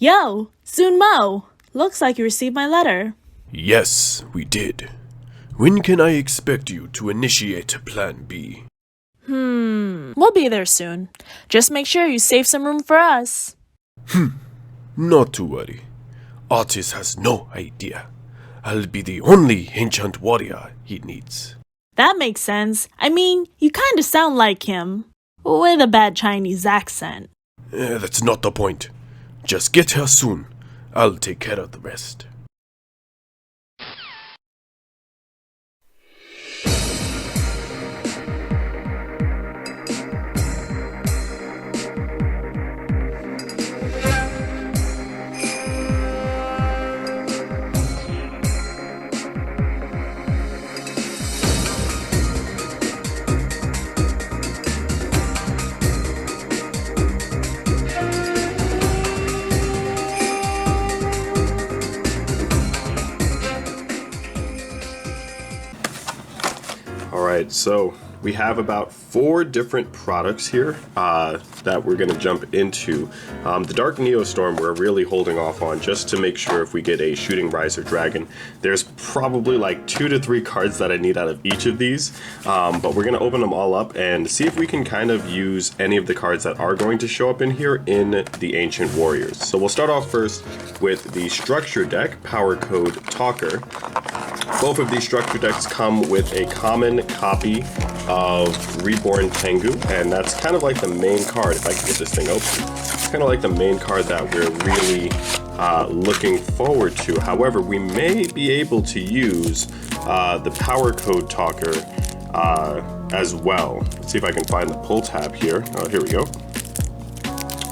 Yo, Sun Mou. Looks like you received my letter. Yes, we did. When can I expect you to initiate Plan B? We'll be there soon. Just make sure you save some room for us. Not to worry. Artis has no idea. I'll be the only ancient warrior he needs. That makes sense. I mean, you kinda sound like him. With a bad Chinese accent. That's not the point. Just get here soon. I'll take care of the rest. Alright, so we have about 4 different products here that we're going to jump into. The Dark Neostorm we're really holding off on just to make sure if we get a Shooting Riser Dragon. There's probably like 2 to 3 cards that I need out of each of these, but we're going to open them all up and see if we can kind of use any of the cards that are going to show up in here in the Ancient Warriors. So we'll start off first with the Structure deck, Power Code Talker. Both of these structure decks come with a common copy of Reborn Tengu, and that's kind of like the main card, if I can get this thing open. It's kind of like the main card that we're really looking forward to. However, we may be able to use the Power Code Talker as well. Let's see if I can find the pull tab here. Oh, here we go.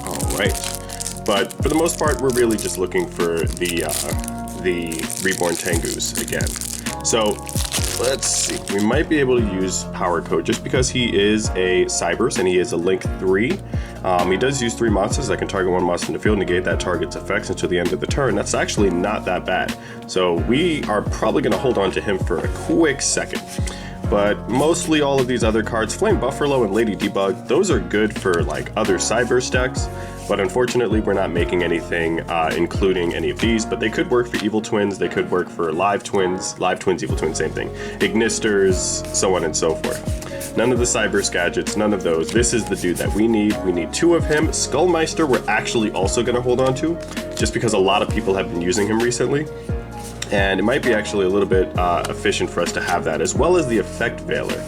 Alright. But for the most part, we're really just looking for the Reborn Tengus again. So let's see, we might be able to use Power Code just because he is a Cybers and he is a Link 3. He does use 3 monsters that can target 1 monster in the field, negate that target's effects until the end of the turn. That's actually not that bad. So we are probably going to hold on to him for a quick second. But mostly all of these other cards, Flame Buffalo and Lady Debug, those are good for like other Cybers decks. But unfortunately, we're not making anything including any of these, but they could work for Evil Twins, they could work for Live Twins, Evil Twins, same thing, Ignisters, so on and so forth. None of the Cybers gadgets, none of those. This is the dude that we need. We need 2 of him. Skullmeister we're actually also going to hold on to, just because a lot of people have been using him recently. And it might be actually a little bit efficient for us to have that, as well as the Effect Veiler.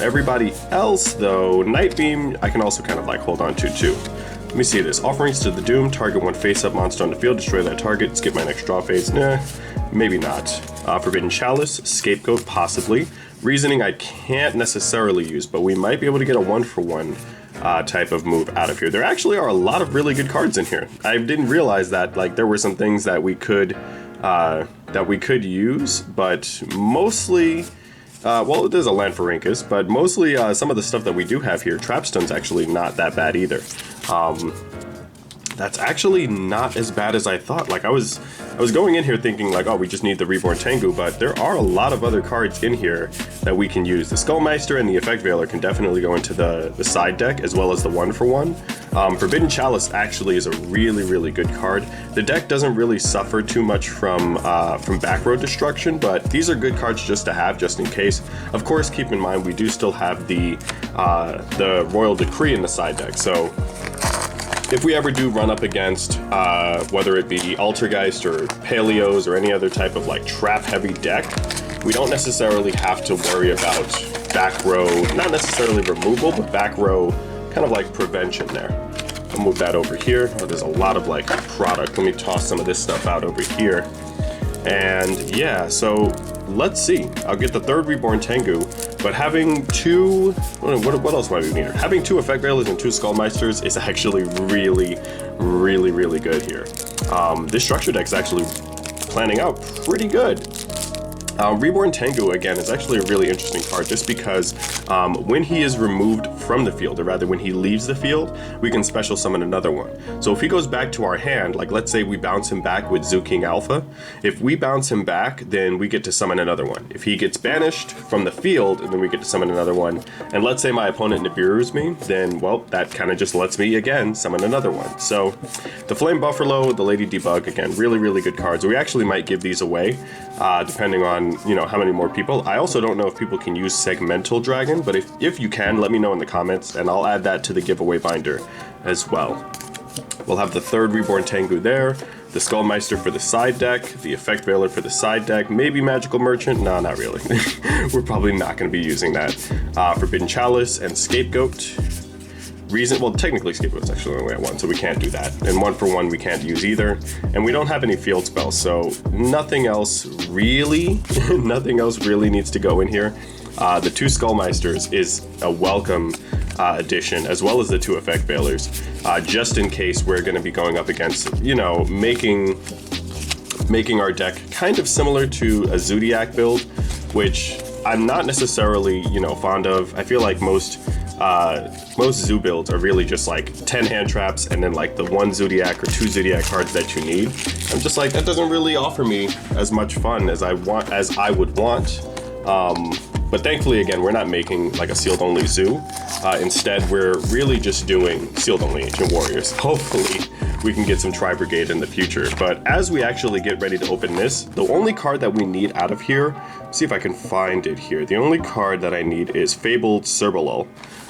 Everybody else, though, Night Beam, I can also kind of like hold on to too. Let me see this. Offerings to the Doom, target 1 face-up monster on the field, destroy that target, skip my next draw phase. Nah, maybe not. Forbidden Chalice, Scapegoat, possibly. Reasoning I can't necessarily use, but we might be able to get a 1-for-1 type of move out of here. There actually are a lot of really good cards in here. I didn't realize that like there were some things that we could use, but mostly, well, there's a Lanpharinkus, but mostly some of the stuff that we do have here, Trapstone's actually not that bad either. That's actually not as bad as I thought. Like I was going in here thinking like, oh, we just need the Reborn Tengu, but there are a lot of other cards in here that we can use. The Skullmeister and the Effect Veiler can definitely go into the side deck as well as the 1-for-1. Forbidden Chalice actually is a really, really good card. The deck doesn't really suffer too much from back row destruction, but these are good cards just to have, just in case. Of course, keep in mind we do still have the Royal Decree in the side deck, so if we ever do run up against whether it be Altergeist or Paleos or any other type of like trap heavy deck, we don't necessarily have to worry about back row, not necessarily removal, but back row kind of like prevention there. I'll move that over here. Oh, there's a lot of like product. Let me toss some of this stuff out over here. And yeah, so let's see. I'll get the 3rd Reborn Tengu, but having 2, what else might we need? Having 2 Effect Veilers and 2 Skullmeisters is actually really, really, really good here. This structure deck is actually planning out pretty good. Reborn Tengu, again, is actually a really interesting card just because when he is removed from the field, or rather when he leaves the field, we can special summon another one. So if he goes back to our hand, like let's say we bounce him back with Zuking Alpha, if we bounce him back, then we get to summon another one. If he gets banished from the field, then we get to summon another one. And let's say my opponent Nibiru's me, then well, that kind of just lets me again summon another one. So the Flame Buffalo, the Lady Debug, again, really good cards. We actually might give these away, depending on, you know, how many more people. I also don't know if people can use Segmental Dragon, but if you can, let me know in the comments, and I'll add that to the giveaway binder as well. We'll have the third Reborn Tengu there, the Skullmeister for the side deck, the Effect Veiler for the side deck, maybe Magical Merchant, no, not really. We're probably not going to be using that. Forbidden Chalice and Scapegoat. Well, technically Scapegoat's actually only at one, so we can't do that. And 1-for-1 we can't use either. And we don't have any field spells, so nothing else really needs to go in here. The 2 Skullmeisters is a welcome addition, as well as the 2 Effect Veilers, just in case we're going to be going up against, you know, making our deck kind of similar to a Zodiac build, which I'm not necessarily, you know, fond of. I feel like most Zoo builds are really just like 10 hand traps and then like the 1 Zodiac or 2 Zodiac cards that you need. I'm just like, that doesn't really offer me as much fun as I would want. But thankfully, again, we're not making like a sealed only zoo. Instead, we're really just doing sealed only Ancient Warriors. Hopefully, we can get some Tri-Brigade in the future. But as we actually get ready to open this, the only card that we need out of here, see if I can find it here. The only card that I need is Fabled Serbalul.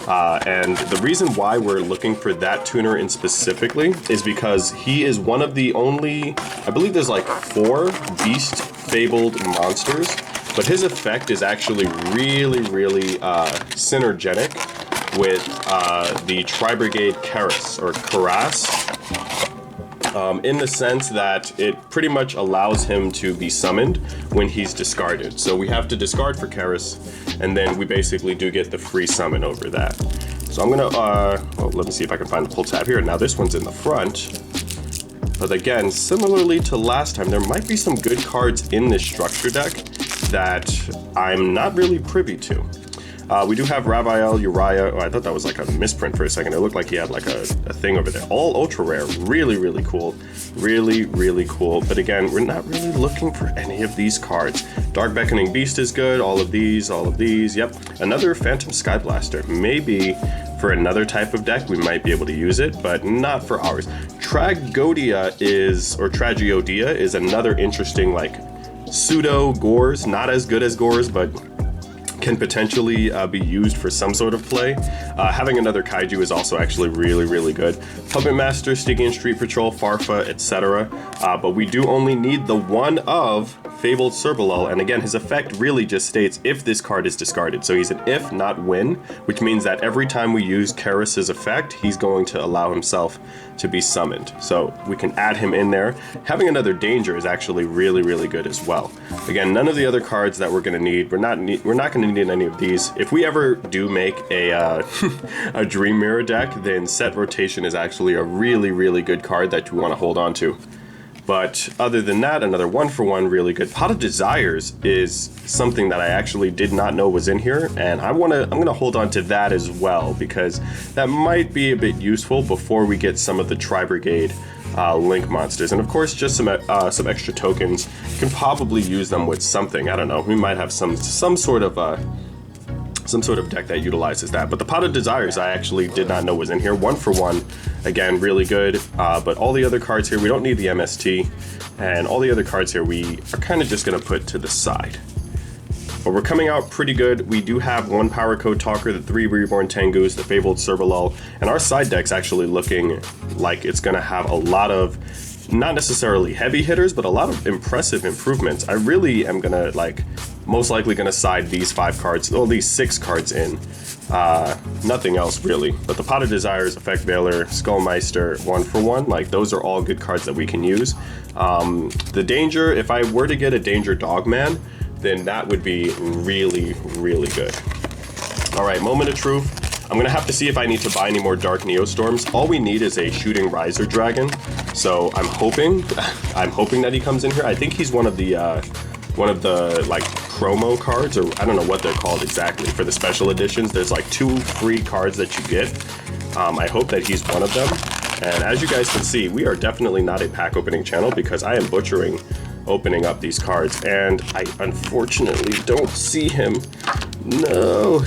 And the reason why we're looking for that tuner in specifically is because he is one of the only, I believe there's like 4 Beast Fabled monsters, but his effect is actually really synergetic with the Tri-Brigade Karas, or Karas, in the sense that it pretty much allows him to be summoned when he's discarded. So we have to discard for Karas, and then we basically do get the free summon over that. So I'm gonna, well, let me see if I can find the pull tab here. Now this one's in the front. But again, similarly to last time, there might be some good cards in this structure deck that I'm not really privy to. We do have Raphael, Uriah. Oh, I thought that was like a misprint for a second. It looked like he had like a thing over there. All ultra rare, really cool. Really cool. But again, we're not really looking for any of these cards. Dark Beckoning Beast is good. All of these. Yep. Another Phantom Skyblaster. Maybe for another type of deck, we might be able to use it, but not for ours. Tragiodia is another interesting like pseudo Gores, not as good as Gores, but can potentially be used for some sort of play. Having another Kaiju is also actually really good. Puppet Master, Stygian Street Patrol, Farfa, etc. But we do only need the one of Fabled Serbalul, and again, his effect really just states if this card is discarded. So he's an if, not when, which means that every time we use Karas's effect, he's going to allow himself to be summoned. So we can add him in there. Having another Danger is actually really good as well. Again, none of the other cards that we're going to need. We're not going to need any of these. If we ever do make a a Dream Mirror deck, then Set Rotation is actually a really good card that we want to hold on to. But other than that, another 1-for-1 really good. Pot of Desires is something that I actually did not know was in here, and I'm gonna hold on to that as well, because that might be a bit useful before we get some of the Tri-Brigade Link monsters. And of course, just some extra tokens. You can probably use them with something. I don't know. We might have some sort of deck that utilizes that. But the Pot of Desires I actually did not know was in here. 1-for-1, again, really good. But all the other cards here, we don't need the MST. And all the other cards here, we are kind of just going to put to the side. But we're coming out pretty good. We do have 1 Power Code Talker, the 3 Reborn Tengus, the Fabled Serbalul, and our side deck's actually looking like it's going to have a lot of, not necessarily heavy hitters, but a lot of impressive improvements. I really am going to, like, most likely going to side these 5 cards, well, these 6 cards in. Nothing else really. But the Pot of Desires, Effect Veiler, Skullmeister, 1-for-1, like those are all good cards that we can use. The Danger, if I were to get a Danger Dogman, then that would be really good. All right, Moment of Truth. I'm gonna have to see if I need to buy any more Dark Neostorms. All we need is a Shooting Riser Dragon. So I'm hoping that he comes in here. I think he's one of the like promo cards, or I don't know what they're called exactly, for the special editions. There's like 2 free cards that you get. I hope that he's one of them. And as you guys can see, we are definitely not a pack opening channel because I am butchering opening up these cards, and I unfortunately don't see him. No.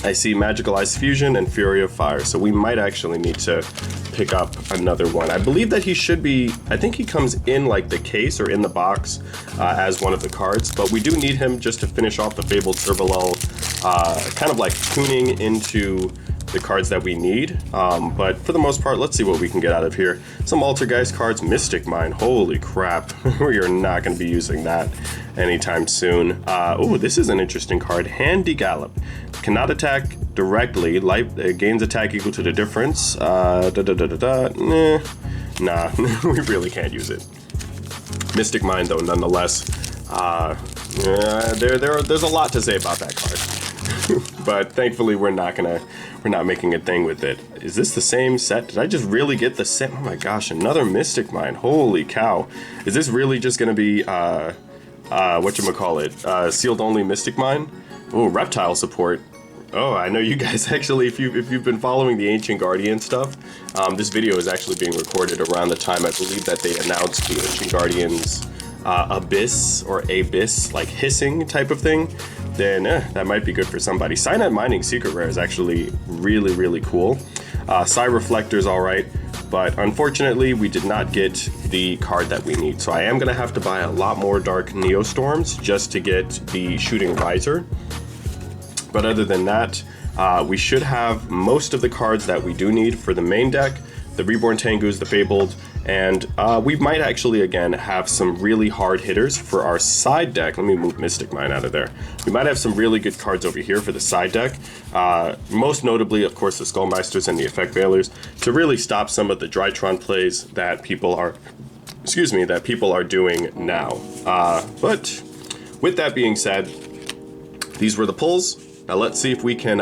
I see Magical Ice Fusion and Fury of Fire, so we might actually need to pick up another one. I believe that he should be, I think he comes in like the case or in the box as one of the cards, but we do need him just to finish off the Fabled Servalel, kind of like tuning into the cards that we need. But for the most part, let's see what we can get out of here. Some Altergeist cards, Mystic Mine, holy crap. We are not going to be using that anytime soon. Oh, this is an interesting card, Handy Gallop. Cannot attack directly, gains attack equal to the difference. Nah, we really can't use it. Mystic Mine though, nonetheless. There's a lot to say about that card. But thankfully we're not making a thing with it. Is this the same set? Did I just really get the same? Oh my gosh, another Mystic Mine. Holy cow. Is this really just gonna be whatchamacallit? Sealed only Mystic Mine? Oh, reptile support. Oh, I know you guys actually, if you've been following the Ancient Guardian stuff, this video is actually being recorded around the time I believe that they announced the Ancient Guardians Abyss or Abyss, like hissing type of thing. Then that might be good for somebody. Cyanide Mining Secret Rare is actually really, really cool. Psy Reflector's alright, but unfortunately we did not get the card that we need. So I am going to have to buy a lot more Dark Neostorms just to get the Shooting Riser. But other than that, we should have most of the cards that we do need for the main deck, the Reborn Tengus, the Fabled, and we might actually, again, have some really hard hitters for our side deck. Let me move Mystic Mine out of there. We might have some really good cards over here for the side deck. Most notably, of course, the Skullmeisters and the Effect Veilers to really stop some of the Drytron plays that people are, doing now. But with that being said, these were the pulls. Now let's see if we can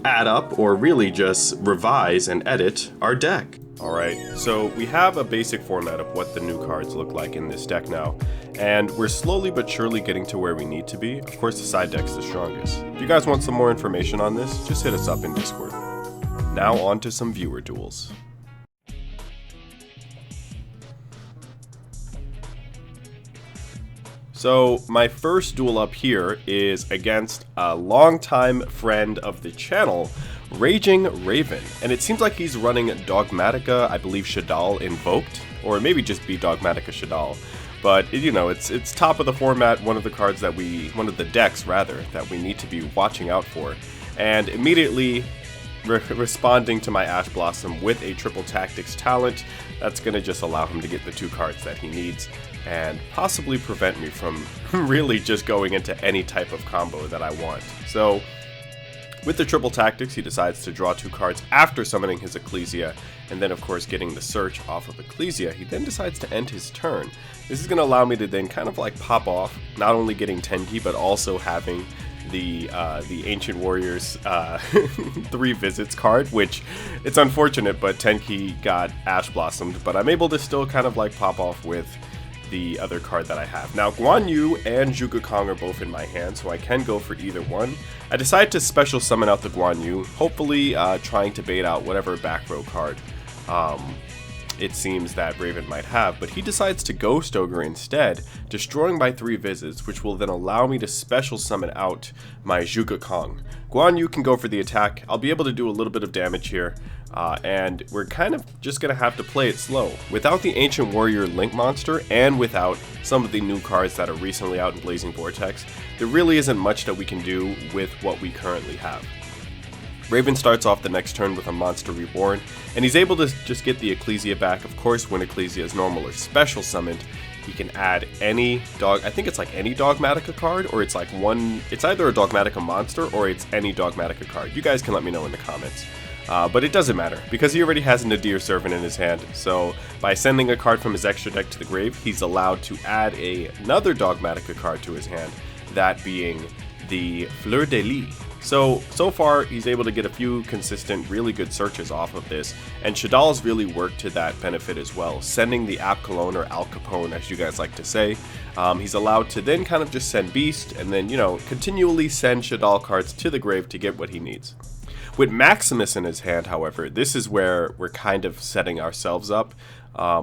add up or really just revise and edit our deck. Alright, so we have a basic format of what the new cards look like in this deck now, and we're slowly but surely getting to where we need to be. Of course, the side deck's the strongest. If you guys want some more information on this, just hit us up in Discord. Now on to some viewer duels. So my first duel up here is against a longtime friend of the channel, Raging Raven, and it seems like he's running Dogmatica, I believe Shoutout invoked, or maybe just be Dogmatica Shoutout. But you know, it's top of the format, one of the decks rather, that we need to be watching out for. And immediately responding to my Ash Blossom with a Triple Tactics talent, that's gonna just allow him to get the 2 cards that he needs and possibly prevent me from really just going into any type of combo that I want. So with the Triple Tactics, he decides to draw 2 cards after summoning his Ecclesia, and then of course getting the search off of Ecclesia, he then decides to end his turn. This is going to allow me to then kind of like pop off, not only getting Tenki, but also having the Ancient Warriors 3 Visits card, which it's unfortunate, but Tenki got Ash Blossomed, but I'm able to still kind of like pop off with the other card that I have. Now, Guan Yu and Zhuge Kong are both in my hand, so I can go for either one. I decided to special summon out the Guan Yu, hopefully trying to bait out whatever back row card it seems that Raven might have, but he decides to Ghost Ogre instead, destroying my 3 Visits, which will then allow me to special summon out my Zhuge Kong. Guan Yu can go for the attack. I'll be able to do a little bit of damage here, and we're kind of just going to have to play it slow. Without the Ancient Warrior Link monster, and without some of the new cards that are recently out in Blazing Vortex, there really isn't much that we can do with what we currently have. Raven starts off the next turn with a Monster Reborn, and he's able to just get the Ecclesia back. Of course, when Ecclesia is normal or special summoned, he can add any I think it's like any Dogmatica card, or it's like it's either a Dogmatica monster or it's any Dogmatica card. You guys can let me know in the comments. But it doesn't matter, because he already has a Nadir Servant in his hand, so by sending a card from his extra deck to the grave, he's allowed to add another Dogmatica card to his hand, that being the Fleur de Lis. So far, he's able to get a few consistent, really good searches off of this, and Shoutouts really worked to that benefit as well, sending the App Cologne or Al Capone, as you guys like to say. He's allowed to then kind of just send Beast, and then, continually send Shoutout cards to the grave to get what he needs. With Maximus in his hand, however, this is where we're kind of setting ourselves up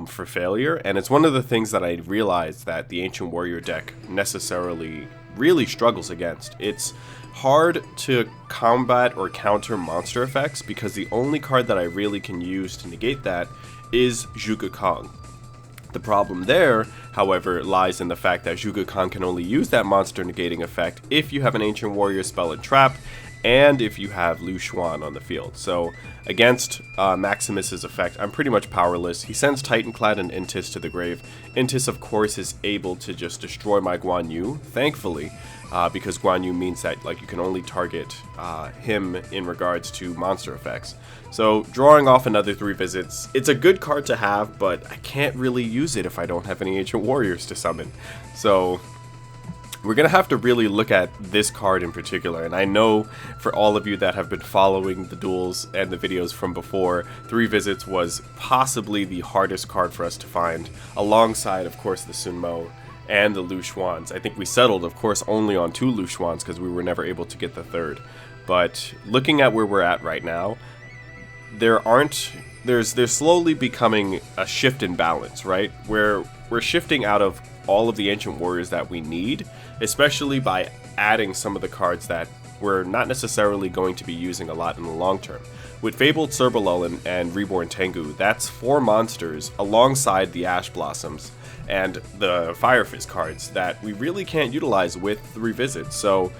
for failure, and it's one of the things that I realized that the Ancient Warrior deck necessarily really struggles against. It's hard to combat or counter monster effects because the only card that I really can use to negate that is Zhuge Kang. The problem there, however, lies in the fact that Zhuge Kang can only use that monster negating effect if you have an Ancient Warrior spell and trap, and if you have Lu Xuan on the field. So against Maximus's effect, I'm pretty much powerless. He sends Titanclad and Intis to the grave. Intis, of course, is able to just destroy my Guan Yu, thankfully, because Guan Yu means that you can only target him in regards to monster effects. So drawing off another 3 visits, it's a good card to have, but I can't really use it if I don't have any Ancient Warriors to summon. So we're going to have to really look at this card in particular, and I know for all of you that have been following the duels and the videos from before, 3 visits was possibly the hardest card for us to find, alongside, of course, the Sun Mou and the Lu Xuans. I think we settled, of course, only on 2 Lu Xuans because we were never able to get the 3rd. But looking at where we're at right now, there's slowly becoming a shift in balance, right? Where we're shifting out of all of the Ancient Warriors that we need, especially by adding some of the cards that we're not necessarily going to be using a lot in the long term. With Fabled Cerbululin and Reborn Tengu, that's 4 monsters alongside the Ash Blossoms and the Fire Fist cards that we really can't utilize with 3 visits. So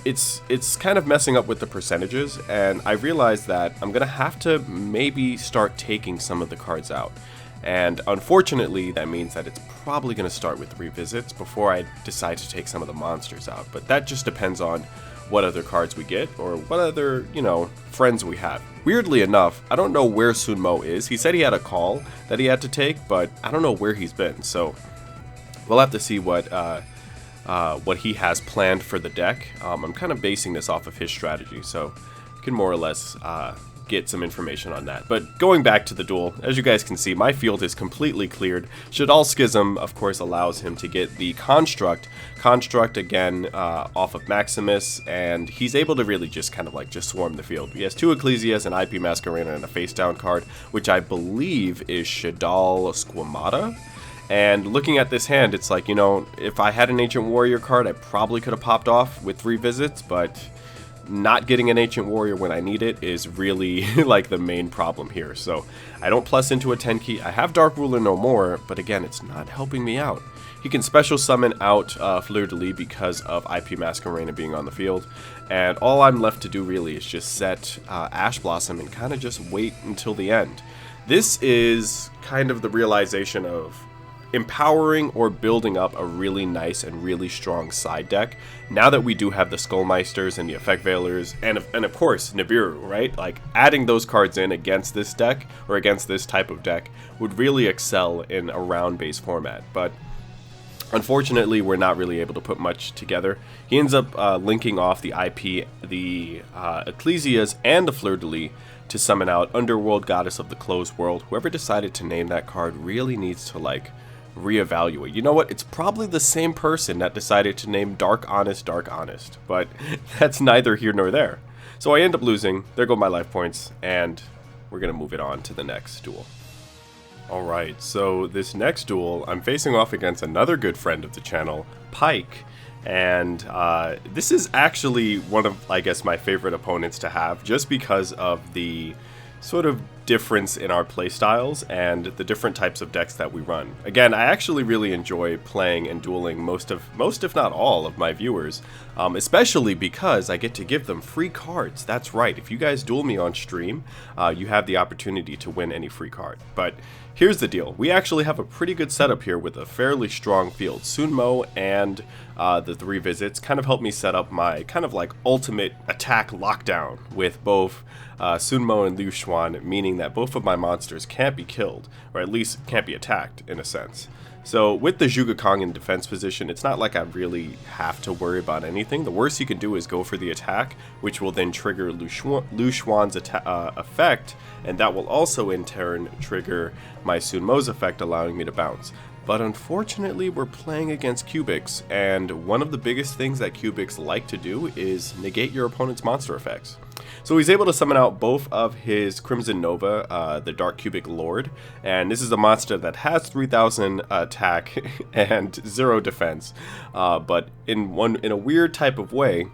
it's kind of messing up with the percentages, and I realized that I'm gonna have to maybe start taking some of the cards out. And unfortunately, that means that it's probably going to start with 3 visits before I decide to take some of the monsters out. But that just depends on what other cards we get or what other, friends we have. Weirdly enough, I don't know where Sun Mou is. He said he had a call that he had to take, but I don't know where he's been. So we'll have to see what he has planned for the deck. I'm kind of basing this off of his strategy, so you can more or less get some information on that. But going back to the duel, as you guys can see, my field is completely cleared. Shadal Schism, of course, allows him to get the Construct again off of Maximus, and he's able to really just kind of just swarm the field. He has 2 Ecclesias, an IP Masquerena, and a face down card, which I believe is Shadal Squamata. And looking at this hand, it's like, if I had an Ancient Warrior card, I probably could have popped off with 3 visits, but not getting an Ancient Warrior when I need it is really the main problem here. So I don't plus into a 10 key. I have Dark Ruler no more, but again, it's not helping me out. He can special summon out Fleur de Lis because of IP Masquerena being on the field, and all I'm left to do really is just set Ash Blossom and kind of just wait until the end. This is kind of the realization of empowering or building up a really nice and really strong side deck now that we do have the Skullmeisters and the Effect Veilers and of course Nibiru, right? Adding those cards in against this deck or against this type of deck would really excel in a round-based format, but unfortunately we're not really able to put much together. He ends up linking off the IP, the Ecclesias, and the Fleur de Lis to summon out Underworld Goddess of the Closed World. Whoever decided to name that card really needs to reevaluate. You know what? It's probably the same person that decided to name Dark Honest, but that's neither here nor there. So I end up losing. There go my life points, and we're going to move it on to the next duel. Alright, so this next duel, I'm facing off against another good friend of the channel, Pike. And this is actually one of, I guess, my favorite opponents to have, just because of the sort of difference in our playstyles and the different types of decks that we run. Again, I actually really enjoy playing and dueling most if not all of my viewers, especially because I get to give them free cards. That's right, if you guys duel me on stream, you have the opportunity to win any free card. But here's the deal, we actually have a pretty good setup here with a fairly strong field. Sun Mou and the 3 visits kind of helped me set up my ultimate attack lockdown with both Sun Mou and Lu Xuan, meaning that both of my monsters can't be killed, or at least can't be attacked, in a sense. So with the Zhuge Kong in defense position, it's not like I really have to worry about anything. The worst you can do is go for the attack, which will then trigger Lu Xuan's effect, and that will also in turn trigger my Sun Mou's effect, allowing me to bounce. But unfortunately, we're playing against Cubics, and one of the biggest things that Cubics like to do is negate your opponent's monster effects. So he's able to summon out both of his Crimson Nova, the Dark Cubic Lord, and this is a monster that has 3000 attack and 0 defense, but in a weird type of way,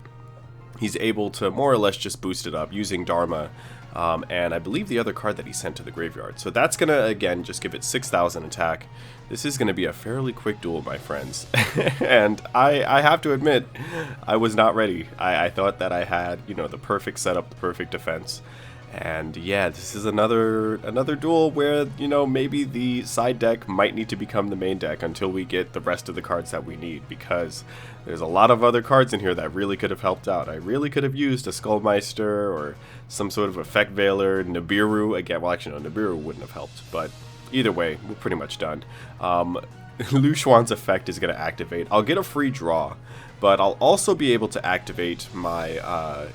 he's able to more or less just boost it up using Dharma, and I believe the other card that he sent to the graveyard. So that's going to, again, just give it 6000 attack. This is going to be a fairly quick duel, my friends. And I have to admit, I was not ready. I thought that I had, you know, the perfect setup, the perfect defense. And yeah, this is another duel where, you know, maybe the side deck might need to become the main deck until we get the rest of the cards that we need, because there's a lot of other cards in here that really could have helped out. I really could have used a Skullmeister or some sort of Effect Veiler, Nibiru. Again, well, actually, no, Nibiru wouldn't have helped, but either way, we're pretty much done. Lu Xuan's effect is going to activate. I'll get a free draw, but I'll also be able to activate my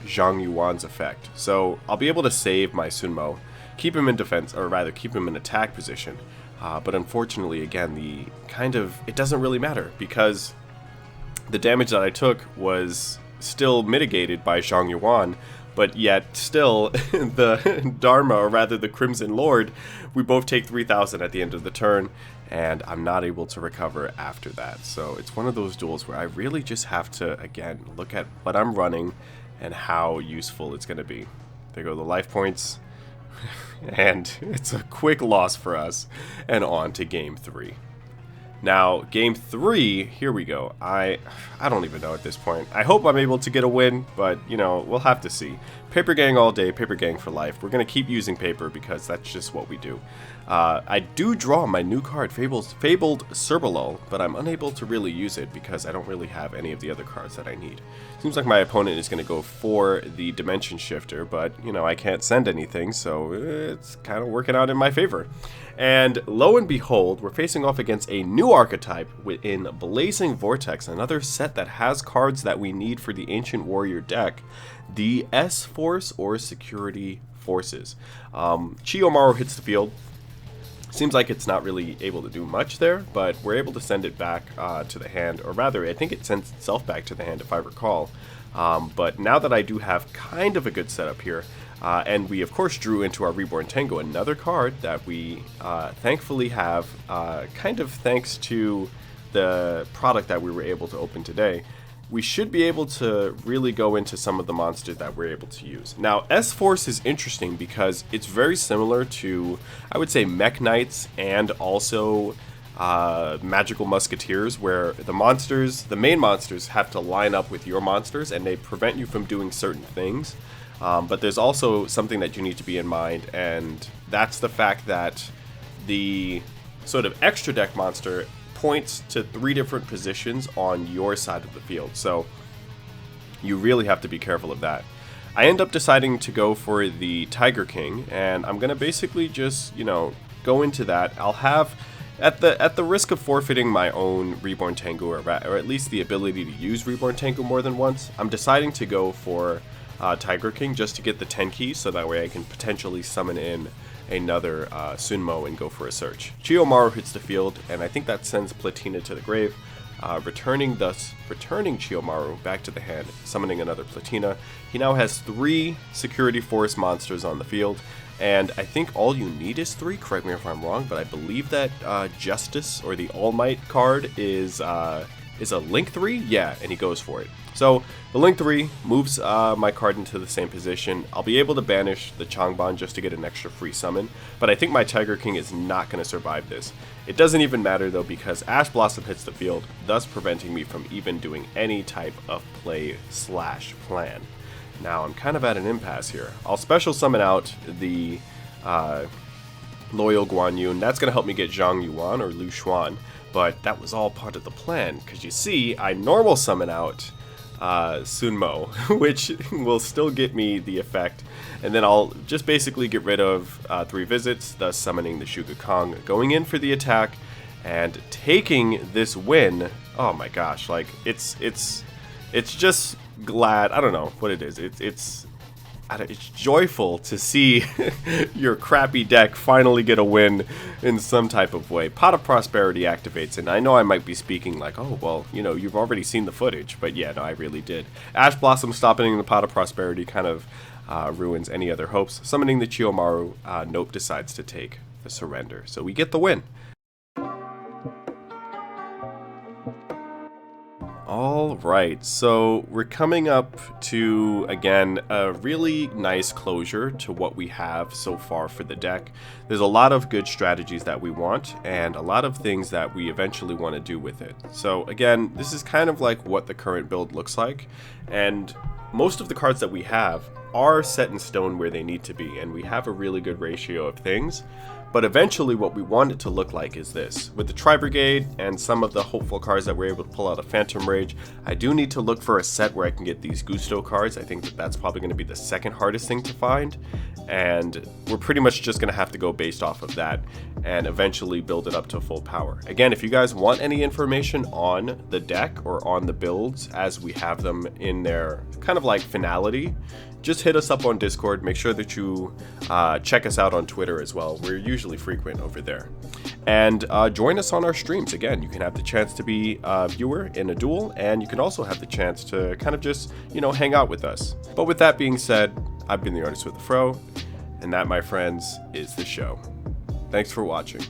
Zhang Yuan's effect. So I'll be able to save my Sun Mou, keep him in defense, or rather keep him in attack position. But unfortunately, again, it doesn't really matter, because the damage that I took was still mitigated by Zhang Yuan, but yet still the Dharma, or rather the Crimson Lord, we both take 3000 at the end of the turn, and I'm not able to recover after that. So it's one of those duels where I really just have to, again, look at what I'm running and how useful it's going to be. There go the life points, and it's a quick loss for us, and on to game 3. Now, game 3, here we go. I don't even know at this point. I hope I'm able to get a win, but, you know, we'll have to see. Paper Gang all day, Paper Gang for life. We're going to keep using paper because that's just what we do. I do draw my new card, Fabled Cerbulol, but I'm unable to really use it because I don't really have any of the other cards that I need. Seems like my opponent is going to go for the Dimension Shifter, but, you know, I can't send anything, so it's kind of working out in my favor. And lo and behold, we're facing off against a new archetype within Blazing Vortex, another set that has cards that we need for the Ancient Warrior deck, the S-Force or Security Forces. Chiyomaru hits the field. Seems like it's not really able to do much there, but we're able to send it back to the hand, or rather, I think it sends itself back to the hand if I recall. But now that I do have kind of a good setup here, and we of course drew into our Reborn Tengu, another card that we thankfully have, kind of thanks to the product that we were able to open today. We should be able to really go into some of the monsters that we're able to use. Now, S-Force is interesting because it's very similar to, I would say, Mech Knights and also Magical Musketeers, where the main monsters have to line up with your monsters and they prevent you from doing certain things. But there's also something that you need to be in mind, and that's the fact that the sort of extra deck monster points to 3 different positions on your side of the field, so you really have to be careful of that. I end up deciding to go for the Tiger King, and I'm gonna basically just, you know, go into that. I'll have, at the risk of forfeiting my own Reborn Tengu, or at least the ability to use Reborn Tengu more than once, I'm deciding to go for Tiger King just to get the 10 keys, so that way I can potentially summon in another Sun Mou and go for a search. Chiyomaru hits the field, and I think that sends Platina to the grave, returning Chiyomaru back to the hand, summoning another Platina. He now has 3 Security Force monsters on the field, and I think all you need is 3, correct me if I'm wrong, but I believe that Justice, or the All Might card, is a Link 3? Yeah, and he goes for it. So the Link 3 moves my card into the same position. I'll be able to banish the Changban just to get an extra free summon, but I think my Tiger King is not going to survive this. It doesn't even matter though, because Ash Blossom hits the field, thus preventing me from even doing any type of play/plan. Now I'm kind of at an impasse here. I'll special summon out the Loyal Guan Yu, and that's going to help me get Zhang Yuan or Lu Xuan, but that was all part of the plan, because you see, I normal summon out Sun Mou, which will still get me the effect. And then I'll just basically get rid of 3 visits, thus summoning the Shuga Kong, going in for the attack, and taking this win. Oh my gosh, like, it's just glad, I don't know what it is. It's joyful to see your crappy deck finally get a win in some type of way. Pot of Prosperity activates, and I know I might be speaking like, oh, well, you know, you've already seen the footage, but yeah, no, I really did. Ash Blossom stopping the Pot of Prosperity kind of ruins any other hopes. Summoning the Chiyomaru, Nope decides to take the surrender, so we get the win. Alright, so we're coming up to, again, a really nice closure to what we have so far for the deck. There's a lot of good strategies that we want, and a lot of things that we eventually want to do with it. So again, this is kind of like what the current build looks like, and most of the cards that we have are set in stone where they need to be, and we have a really good ratio of things. But eventually what we want it to look like is this. With the Tri-Brigade and some of the hopeful cards that we're able to pull out of Phantom Rage, I do need to look for a set where I can get these Gusto cards. I think that that's probably going to be the second hardest thing to find. And we're pretty much just going to have to go based off of that and eventually build it up to full power. Again, if you guys want any information on the deck or on the builds as we have them in their kind of like finality, just hit us up on Discord. Make sure that you check us out on Twitter as well. We're usually frequent over there. And join us on our streams. Again, you can have the chance to be a viewer in a duel, and you can also have the chance to kind of just, you know, hang out with us. But with that being said, I've been the Artist with the Fro, and that, my friends, is the show. Thanks for watching.